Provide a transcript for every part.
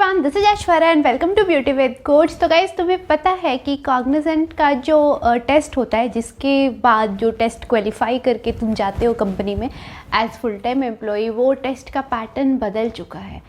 Everyone, this is Aishwarya and welcome to beauty with coach. तो guys, तुम्हें पता है कि कॉग्निजेंट का जो टेस्ट होता है, जिसके बाद जो टेस्ट क्वालिफाई करके तुम जाते हो कंपनी में एज फुल टाइम एम्प्लॉई, वो टेस्ट का पैटर्न बदल चुका है।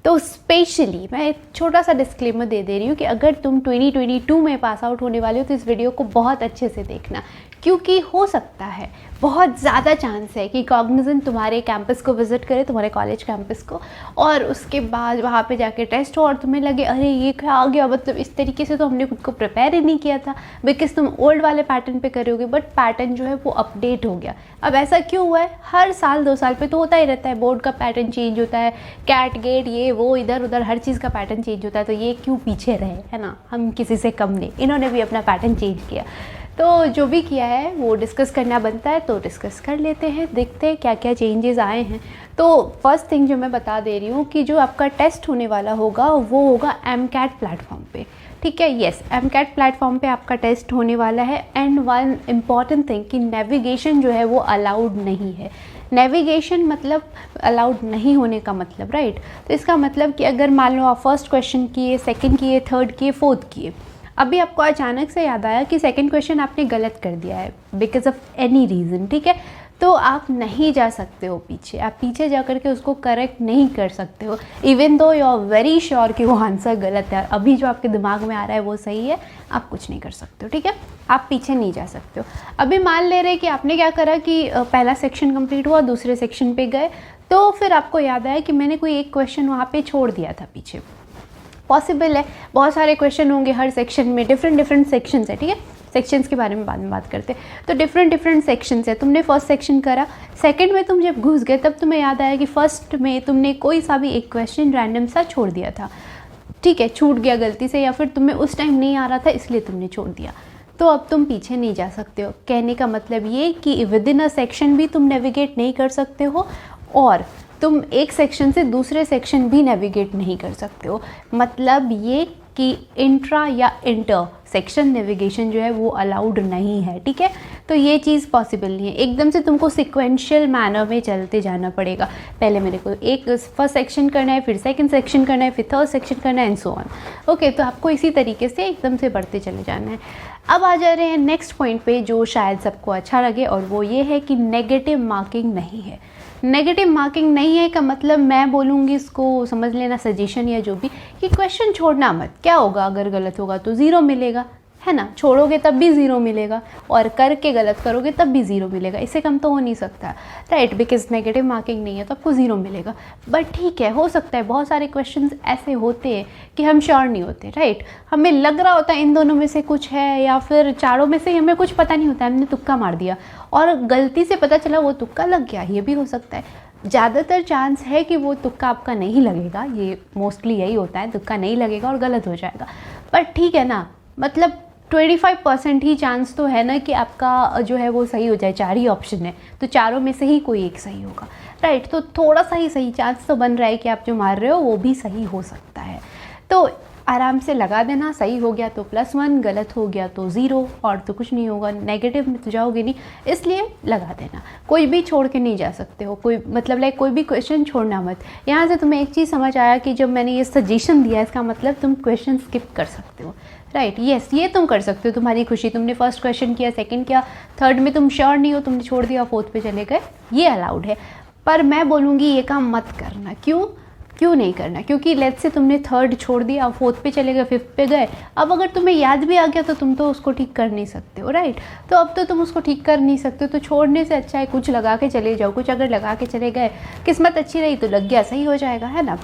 तो स्पेशली मैं एक छोटा सा डिस्क्लेमर दे रही हूँ कि अगर तुम 2022 में पास आउट होने वाले हो तो इस वीडियो को बहुत अच्छे से देखना, क्योंकि हो सकता है, बहुत ज़्यादा चांस है कि कॉग्निजेंट तुम्हारे कैंपस को विज़िट करे, तुम्हारे कॉलेज कैंपस को, और उसके बाद वहाँ पे जाके टेस्ट हो और तुम्हें लगे अरे ये क्या आ गया, मतलब इस तरीके से तो हमने खुद को प्रिपेयर ही नहीं किया था, बिकॉज तुम ओल्ड वाले पैटर्न पे करोगे बट पैटर्न जो है वो अपडेट हो गया। अब ऐसा क्यों हुआ है? हर साल 2 साल पे तो होता ही रहता है, बोर्ड का पैटर्न चेंज होता है, कैट गेट ये वो इधर उधर हर चीज़ का पैटर्न चेंज होता है। तो ये क्यों पीछे रहे, है ना, हम किसी से कम नहीं, इन्होंने भी अपना पैटर्न चेंज किया। तो जो भी किया है वो डिस्कस करना बनता है, तो डिस्कस कर लेते हैं, देखते हैं क्या क्या चेंजेस आए हैं। तो फर्स्ट थिंग जो मैं बता दे रही हूँ कि जो आपका टेस्ट होने वाला होगा वो होगा एमकैट प्लेटफॉर्म पे, ठीक है। येस, एमकैट प्लेटफॉर्म पे आपका टेस्ट होने वाला है। एंड वन इम्पॉर्टेंट थिंग कि नेविगेशन जो है वो अलाउड नहीं है। नेविगेशन मतलब अलाउड नहीं होने का मतलब, राइट। तो इसका मतलब कि अगर मान लो आप फर्स्ट क्वेश्चन किए, सेकंड किए, थर्ड किए, फोर्थ किए, अभी आपको अचानक से याद आया कि सेकंड क्वेश्चन आपने गलत कर दिया है बिकॉज ऑफ एनी रीज़न, ठीक है, तो आप नहीं जा सकते हो पीछे, आप पीछे जा कर के उसको करेक्ट नहीं कर सकते हो, even though you are very sure कि वो आंसर गलत है। अभी जो आपके दिमाग में आ रहा है वो सही है, आप कुछ नहीं कर सकते हो, ठीक है, आप पीछे नहीं जा सकते हो। अभी मान ले रहे कि आपने क्या करा कि पहला सेक्शन कंप्लीट हुआ, दूसरे सेक्शन पे गए, तो फिर आपको याद आया कि मैंने कोई एक क्वेश्चन वहाँ पे छोड़ दिया था पीछे। पॉसिबल है, बहुत सारे क्वेश्चन होंगे हर सेक्शन में, डिफरेंट सेक्शंस है, ठीक है, सेक्शंस के बारे में बाद में बात करते हैं। तो डिफरेंट सेक्शंस है, तुमने फर्स्ट सेक्शन करा, सेकंड में तुम जब घुस गए तब तुम्हें याद आया कि फर्स्ट में तुमने कोई सा भी एक क्वेश्चन रैंडम सा छोड़ दिया था, ठीक है, छूट गया गलती से, या फिर तुम्हें उस टाइम नहीं आ रहा था इसलिए तुमने छोड़ दिया। तो अब तुम पीछे नहीं जा सकते हो। कहने का मतलब ये कि विद इन अ सेक्शन भी तुम नेविगेट नहीं कर सकते हो, और तुम एक सेक्शन से दूसरे सेक्शन भी नेविगेट नहीं कर सकते हो। मतलब ये कि इंट्रा या इंटर सेक्शन नेविगेशन जो है वो अलाउड नहीं है, ठीक है। तो ये चीज़ पॉसिबल नहीं है, एकदम से तुमको सिक्वेंशियल मैनर में चलते जाना पड़ेगा। पहले मेरे को एक फर्स्ट सेक्शन करना है, फिर सेकंड सेक्शन करना है, फिर थर्ड सेक्शन करना है, एंड सो ऑन। ओके, तो आपको इसी तरीके से एकदम से बढ़ते चले जाना है। अब आ जा रहे हैं नेक्स्ट पॉइंट पे, जो शायद सबको अच्छा लगे, और वो ये है कि नेगेटिव मार्किंग नहीं है। नेगेटिव मार्किंग नहीं है का मतलब मैं बोलूँगी, इसको समझ लेना सजेशन या जो भी, कि क्वेश्चन छोड़ना मत। क्या होगा अगर गलत होगा तो 0 मिलेगा, है ना, छोड़ोगे तब भी 0 मिलेगा, और करके गलत करोगे तब भी 0 मिलेगा, इससे कम तो हो नहीं सकता, राइट, बिकॉज नेगेटिव मार्किंग नहीं है तो आपको 0 मिलेगा। बट ठीक है, हो सकता है बहुत सारे क्वेश्चंस ऐसे होते हैं कि हम श्योर नहीं होते, राइट, हमें लग रहा होता है इन दोनों में से कुछ है, या फिर चारों में से हमें कुछ पता नहीं होता है, हमने तुक्का मार दिया और गलती से पता चला वो तुक्का लग गया, ये भी हो सकता है। ज़्यादातर चांस है कि वो तुक्का आपका नहीं लगेगा, ये मोस्टली यही होता है, तुक्का नहीं लगेगा और गलत हो जाएगा। पर ठीक है ना, मतलब 25% ही चांस तो है ना कि आपका जो है वो सही हो जाए। 4 ही ऑप्शन है तो चारों में से ही कोई एक सही होगा, राइट। तो थोड़ा सा ही सही चांस तो बन रहा है कि आप जो मार रहे हो वो भी सही हो सकता है। तो आराम से लगा देना, सही हो गया तो +1, गलत हो गया तो 0, और तो कुछ नहीं होगा, नेगेटिव में तो जाओगे नहीं, इसलिए लगा देना। कोई भी छोड़ के नहीं जा सकते हो, कोई मतलब लाइक कोई भी क्वेश्चन छोड़ना मत। यहाँ से तुम्हें एक चीज़ समझ आया कि जब मैंने ये सजेशन दिया इसका मतलब तुम क्वेश्चन स्किप कर सकते हो, राइट। यस, ये तुम कर सकते हो, तुम्हारी खुशी, तुमने फर्स्ट क्वेश्चन किया, सेकंड किया, थर्ड में तुम श्योर नहीं हो, तुमने छोड़ दिया, फोर्थ पे चले गए, ये अलाउड है। पर मैं बोलूँगी ये काम मत करना। क्यों नहीं करना? क्योंकि लेट्स से तुमने थर्ड छोड़ दिया, फोर्थ पे चले गए, फिफ्थ पे गए, अब अगर तुम्हें याद भी आ गया तो तुम तो उसको ठीक कर नहीं सकते हो, राइट। तो अब तो तुम उसको ठीक कर नहीं सकते हो, तो छोड़ने से अच्छा है कुछ लगा के चले जाओ। कुछ अगर लगा के चले गए, किस्मत अच्छी रही तो लग गया, सही हो जाएगा, है ना।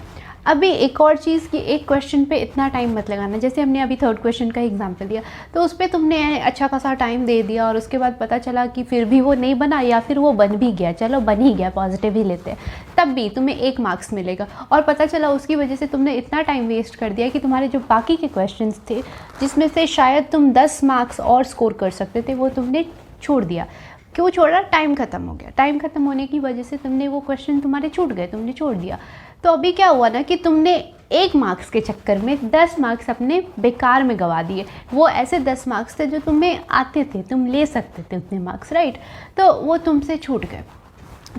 अभी एक और चीज़ कि एक क्वेश्चन पे इतना टाइम मत लगाना। जैसे हमने अभी थर्ड क्वेश्चन का एग्जांपल दिया, तो उस पर तुमने अच्छा खासा टाइम दे दिया और उसके बाद पता चला कि फिर भी वो नहीं बना, या फिर वो बन भी गया, चलो बन ही गया, पॉजिटिव ही लेते हैं, तब भी तुम्हें 1 मार्क्स मिलेगा। और पता चला उसकी वजह से तुमने इतना टाइम वेस्ट कर दिया कि तुम्हारे जो बाकी के क्वेश्चन थे, जिसमें से शायद तुम 10 मार्क्स और स्कोर कर सकते थे, वो तुमने छोड़ दिया। क्यों छोड़ा? टाइम ख़त्म हो गया। टाइम ख़त्म होने की वजह से तुमने वो क्वेश्चन तुम्हारे छूट गए, तुमने छोड़ दिया। तो अभी क्या हुआ ना कि तुमने 1 मार्क्स के चक्कर में 10 मार्क्स अपने बेकार में गवा दिए। वो ऐसे 10 मार्क्स थे जो तुम्हें आते थे, तुम ले सकते थे उतने मार्क्स, राइट, तो वो तुमसे छूट गए।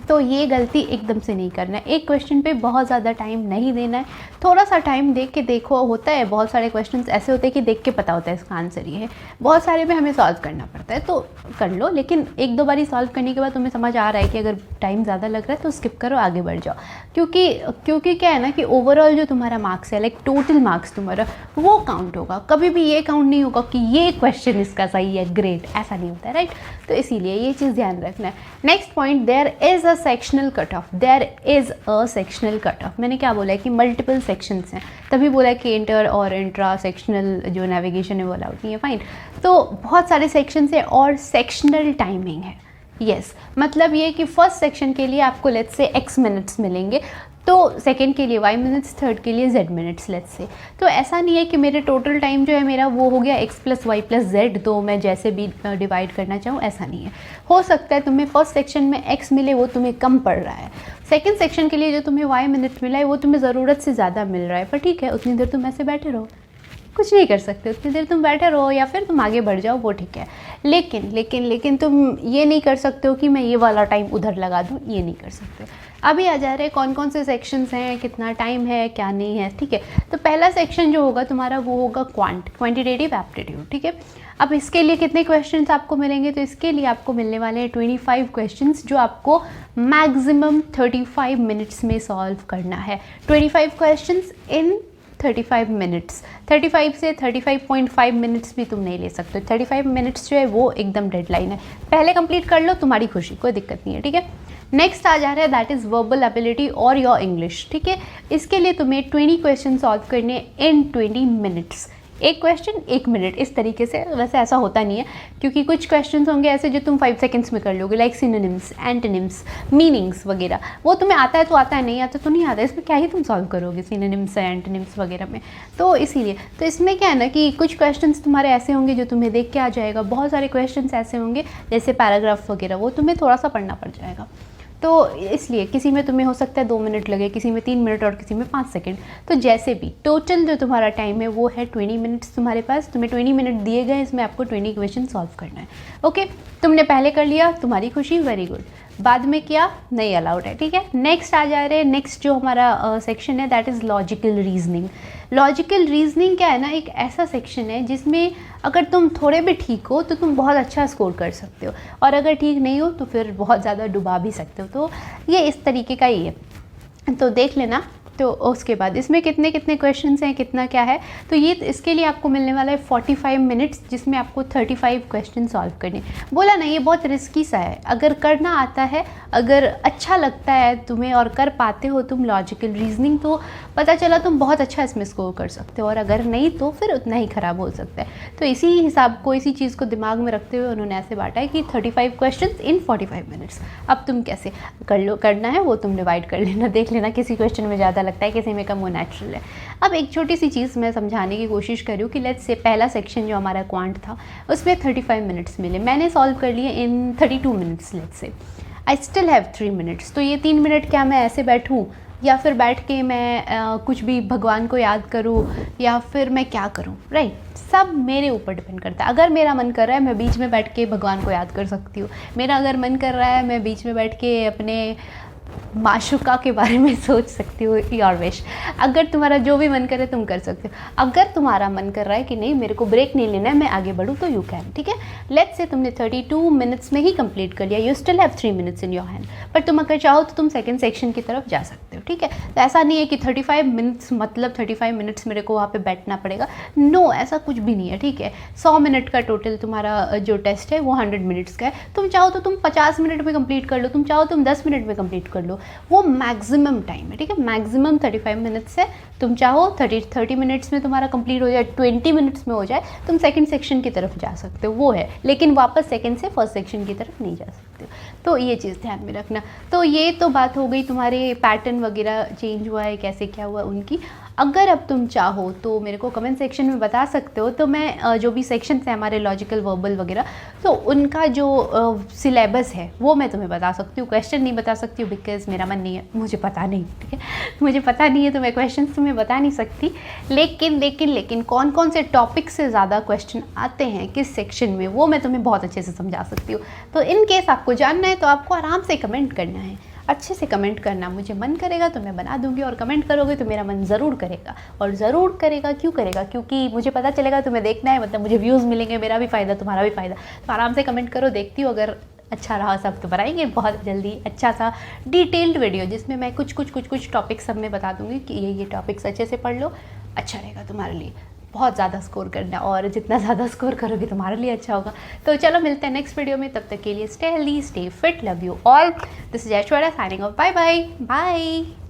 तो ये गलती एकदम से नहीं करना है। एक क्वेश्चन पे बहुत ज़्यादा टाइम नहीं देना है, थोड़ा सा टाइम देख के देखो। होता है बहुत सारे क्वेश्चंस ऐसे होते हैं कि देख के पता होता है इसका आंसर ये है, बहुत सारे में हमें सॉल्व करना पड़ता है, तो कर लो। लेकिन एक दो बारी सॉल्व करने के बाद तुम्हें समझ आ रहा है कि अगर टाइम ज़्यादा लग रहा है तो स्किप करो, आगे बढ़ जाओ। क्योंकि क्या है ना कि ओवरऑल जो तुम्हारा मार्क्स है, लाइक टोटल मार्क्स तुम्हारा, वो काउंट होगा। कभी भी ये काउंट नहीं होगा कि ये क्वेश्चन इसका सही है, ग्रेट, ऐसा नहीं होता है, राइट। तो इसीलिए ये चीज़ ध्यान रखना है। Next point, there is a sectional cut off. There is a sectional cut off, मैंने क्या बोला है कि मल्टीपल सेक्शंस हैं, तभी बोला है कि इंटर और इंट्रा सेक्शनल जो नेविगेशन है वो अलाउड नहीं है, फाइन। तो बहुत सारे सेक्शंस हैं और सेक्शनल टाइमिंग है। यस, मतलब ये कि फर्स्ट सेक्शन के लिए आपको लेट्स से x मिनट्स मिलेंगे, तो सेकंड के लिए y मिनट्स, थर्ड के लिए z मिनट्स लेट्स से। तो ऐसा नहीं है कि मेरे टोटल टाइम जो है मेरा वो हो गया x + y + z, तो मैं जैसे भी डिवाइड करना चाहूँ, ऐसा नहीं है। हो सकता है तुम्हें फर्स्ट सेक्शन में x मिले, वो तुम्हें कम पड़ रहा है। सेकंड सेक्शन के लिए जो तुम्हें y मिनट मिला है वो तुम्हें ज़रूरत से ज़्यादा मिल रहा है, पर ठीक है, उतनी देर तुम ऐसे बैठे रहो, कुछ नहीं कर सकते, उतनी देर तुम बैठे रहो या फिर तुम आगे बढ़ जाओ, वो ठीक है। लेकिन तुम ये नहीं कर सकते हो कि मैं ये वाला टाइम उधर लगा दूँ, ये नहीं कर सकते। अभी आ जा रहे हैं कौन कौन से सेक्शंस हैं, कितना टाइम है, क्या नहीं है, ठीक है। तो पहला सेक्शन जो होगा तुम्हारा वो होगा क्वांटिटेटिव एप्टीट्यूड, ठीक है। अब इसके लिए कितने क्वेश्चंस आपको मिलेंगे, तो इसके लिए आपको मिलने वाले हैं 25 क्वेश्चंस, जो आपको मैक्सिमम 35 मिनट्स में सॉल्व करना है। 25 क्वेश्चंस इन 35 मिनट्स। 35 से 35.5 मिनट्स भी तुम नहीं ले सकते। 35 मिनट्स जो है वो एकदम डेडलाइन है, पहले कंप्लीट कर लो, तुम्हारी खुशी, कोई दिक्कत नहीं है, ठीक है। नेक्स्ट आ जा रहा है दैट इज़ वर्बल एबिलिटी और योर इंग्लिश, ठीक है। इसके लिए तुम्हें 20 क्वेश्चन सॉल्व करने इन 20 मिनट्स। एक क्वेश्चन 1 मिनट, इस तरीके से। वैसे ऐसा होता नहीं है, क्योंकि कुछ क्वेश्चंस होंगे ऐसे जो तुम 5 सेकंड्स में कर लोगे, लाइक सिनोनिम्स, एंटोनिम्स, मीनिंग्स वगैरह। वो तुम्हें आता है तो आता है, नहीं आता तो नहीं आता, इसमें क्या ही तुम सॉल्व करोगे सिनोनिम्स एंटोनिम्स वगैरह में। तो इसीलिए तो इसमें क्या है ना कि कुछ क्वेश्चंस तुम्हारे ऐसे होंगे जो तुम्हें देख के आ जाएगा, बहुत सारे क्वेश्चंस ऐसे होंगे जैसे पैराग्राफ वगैरह, वो तुम्हें थोड़ा सा पढ़ना पड़ जाएगा। तो इसलिए किसी में तुम्हें हो सकता है 2 मिनट लगे, किसी में 3 मिनट और किसी में 5 सेकंड। तो जैसे भी टोटल जो तुम्हारा टाइम है वो है 20 मिनट्स तुम्हारे पास। तुम्हें 20 मिनट दिए गए, इसमें आपको 20 क्वेश्चन सॉल्व करना है। ओके, तुमने पहले कर लिया, तुम्हारी खुशी, वेरी गुड। बाद में किया, नहीं अलाउड है, ठीक है। नेक्स्ट आ जा रहे हैं, नेक्स्ट जो हमारा सेक्शन है that is logical reasoning. Logical reasoning क्या है ना, एक ऐसा सेक्शन है जिसमें अगर तुम थोड़े भी ठीक हो तो तुम बहुत अच्छा स्कोर कर सकते हो, और अगर ठीक नहीं हो तो फिर बहुत ज़्यादा डुबा भी सकते हो। तो ये इस तरीके का ही है, तो देख लेना। तो उसके बाद इसमें कितने कितने क्वेश्चंस हैं, कितना क्या है, तो ये इसके लिए आपको मिलने वाला है 45 मिनट्स, जिसमें आपको 35 क्वेश्चन सॉल्व करने। बोला ना, ये बहुत रिस्की सा है। अगर करना आता है, अगर अच्छा लगता है तुम्हें और कर पाते हो तुम लॉजिकल रीजनिंग, तो पता चला तुम बहुत अच्छा इसमें स्कोर कर सकते हो, और अगर नहीं तो फिर उतना ही ख़राब हो सकता है। तो इसी हिसाब को, इसी चीज़ को दिमाग में रखते हुए उन्होंने ऐसे बांटा है कि 35 क्वेश्चन इन 45 मिनट्स। अब तुम कैसे कर लो, करना है वो तुम डिवाइड कर लेना, देख लेना किसी क्वेश्चन में ज़्यादा लगता है, किसी में कम, वो नेचुरल है। अब एक छोटी सी चीज़ मैं समझाने की कोशिश कर रही हूँ कि लेट्स से पहला सेक्शन जो हमारा क्वांट था उसमें 35 मिनट्स मिले, मैंने सॉल्व कर लिए इन 32 minutes. Let's say I still have 3 minutes. तो ये 3 मिनट क्या मैं ऐसे बैठूँ, या फिर बैठ के मैं कुछ भी भगवान को याद करूँ, या फिर मैं क्या करूँ, राइट। सब मेरे ऊपर डिपेंड करता है। अगर मेरा मन कर रहा है मैं बीच में बैठ के भगवान को याद कर सकती हूँ, मेरा अगर मन कर रहा है मैं बीच में बैठ के अपने माशुका के बारे में सोच सकती हो, योर विश। अगर तुम्हारा जो भी मन करे तुम कर सकते हो। अगर तुम्हारा मन कर रहा है कि नहीं मेरे को ब्रेक नहीं लेना है, मैं आगे बढ़ूँ, तो यू कैन, ठीक है। लेट्स से तुमने 32 मिनट्स में ही कंप्लीट कर लिया, you still have 3 minutes in your hand, पर तुम अगर चाहो तो तुम सेकंड सेक्शन की तरफ जा सकते हो, ठीक है। तो ऐसा नहीं है कि 35 मिनट्स मतलब 35 मिनट्स मेरे को वहाँ पर बैठना पड़ेगा, नो, ऐसा कुछ भी नहीं है, ठीक है। 100 मिनट का टोटल तुम्हारा जो टेस्ट है वो 100 मिनट्स का है। तुम चाहो तो तुम 50 मिनट में कंप्लीट कर लो, तुम चाहो तुम 10 मिनट में कंप्लीट कर लो, वो मैक्सिमम टाइम है, ठीक है। मैक्सिमम 35 मिनट्स है। तुम चाहो 30 मिनट्स में तुम्हारा कंप्लीट हो जाए, 20 मिनट्स में हो जाए, तुम सेकंड सेक्शन की तरफ जा सकते हो, वो है। लेकिन वापस सेकंड से फर्स्ट सेक्शन की तरफ नहीं जा सकते हो। तो ये चीज़ ध्यान में रखना। तो ये तो बात हो गई तुम्हारे पैटर्न वगैरह चेंज हुआ है, कैसे क्या हुआ उनकी। अगर अब तुम चाहो तो मेरे को कमेंट सेक्शन में बता सकते हो, तो मैं जो भी सेक्शंस हैं हमारे लॉजिकल वर्बल वगैरह, तो उनका जो सिलेबस है वो मैं तुम्हें बता सकती हूँ। क्वेश्चन नहीं बता सकती हूँ बिकॉज मेरा मन नहीं है, मुझे पता नहीं, ठीक है, मुझे पता नहीं है तो मैं क्वेश्चन तुम्हें बता नहीं सकती। लेकिन कौन कौन से टॉपिक से ज़्यादा क्वेश्चन आते हैं किस सेक्शन में, वो मैं तुम्हें बहुत अच्छे से समझा सकती हूँ। तो इन केस आपको जानना है तो आपको आराम से कमेंट करना है, अच्छे से कमेंट करना। मुझे मन करेगा तो मैं बना दूंगी, और कमेंट करोगे तो मेरा मन ज़रूर करेगा। और ज़रूर करेगा, क्यों करेगा, क्योंकि मुझे पता चलेगा तुम्हें देखना है, मतलब मुझे व्यूज़ मिलेंगे, मेरा भी फ़ायदा तुम्हारा भी फ़ायदा। तो आराम से कमेंट करो, देखती हूँ, अगर अच्छा रहा सब तो बनाएंगे बहुत जल्दी अच्छा सा डिटेल्ड वीडियो, जिसमें मैं कुछ टॉपिक्स सब में बता दूंगी कि ये टॉपिक्स अच्छे से पढ़ लो, अच्छा रहेगा तुम्हारे लिए। बहुत ज़्यादा स्कोर करना, और जितना ज़्यादा स्कोर करोगे तुम्हारे लिए अच्छा होगा। तो चलो मिलते हैं नेक्स्ट वीडियो में, तब तक के लिए stay healthy, stay fit, love you all. This is Aishwarya signing off, bye bye bye.